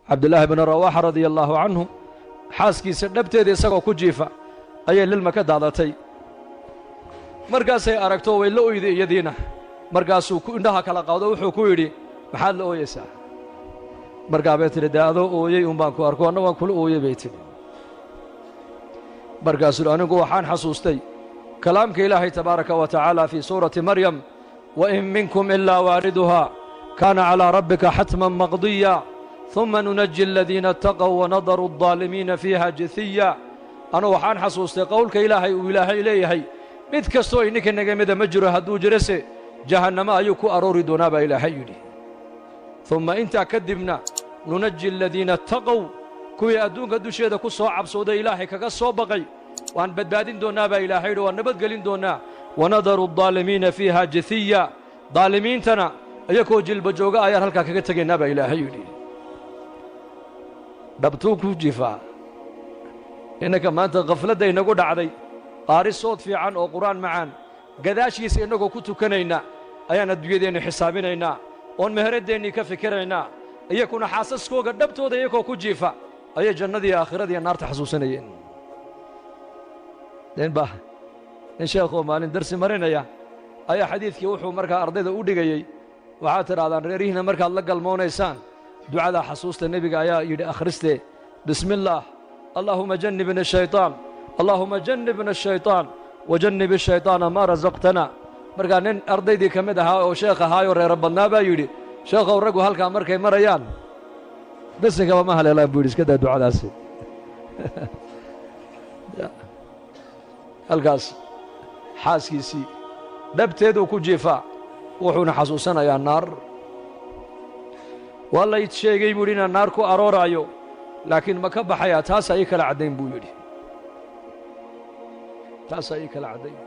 cabdullaahi bnu rawaaxa radia allaahu canhu xaaskiisa dhabteeda isagoo ku jiifa ayay lilma ka daadatay markaasay aragto way la oyday iyadiina markaasuu indhaha kala qaado wuxuu ku yidhi maxaad la ooyaysaa markaa bay tidhi dee adoo ooyey un baan ku arko anna waan kula ooyey bay tidhi markaasuu anigu waxaan xasuustay kalaamka ilaahay tabaaraka wa tacaala fii suurati maryam wain minkum ilaa waariduhaa kaana calىa rabbika xatman maqdiya ثuma nunaji aladiina اtaqow wanadaru الظaalimiina fiiha jithiya anu waxaan xasuustay qowlka ilaahay uu ilaahay leeyahay mid kastoo ininka naga mida ma jiro hadduu jirase jahannamo ayuu ku aroori doonaa baa ilaahay yidhi ثuma intaa kadibna nunaji aladiina اtaqow kuwii adduunka dusheeda ku soo cabsooday ilaahay kaga soo baqay waan badbaadin doonnaa baa ilaahay yidhi waan nabadgelin doonnaa wanadaru الظaalimiina fiiha jithiya daalimiintana iyakoo jilba jooga ayaan halkaa kaga tegaynaa baa ilaahay yidhi dhabtuu ku jifaa innanka maanta khafladda inagu dhacday qaari sood fiican oo qur'aan macaan gadaashiisa innagoo ku tukanayna ayaan adduunyadeennu xisaabinaynaa oon meheraddeenii ka fikiraynaa iyakuna xaasaskooga dhabtooda iyakoo ku jiifa ayay jannadii aakhiradiiyo naarta xasuusanayeen deenbaa nin sheekhoo maalin darsi marinaya ayaa xadiidkii wuxuu markaa ardayda u dhigayey waxaad tidhahdaan reerihiinna markaad la galmoonaysaan ducadaa xasuusta nebiga ayaa yidhi akhristee bismi illaah allaahuma jannibna ashayطaan allaahuma jannibna ashayطaan wajannib ashayطaana maa rasaqtana markaa nin ardaydii ka mid ahaa oo sheekh ahaayoo reero badnaa baa yidhi sheekhow raggu halkaa markay marayaan besinkaba ma haleelaan buu yidhi iska daa ducadaasi halkaas xaaskiisii dhabteeduu ku jiifaa wuxuuna xasuusanayaa naar waa lay sheegay buu yidhi inaan naar ku arooraayo laakiin ma ka baxayaa taasaa ii kala caddayn buu yidhi taasaa ii kala caddayn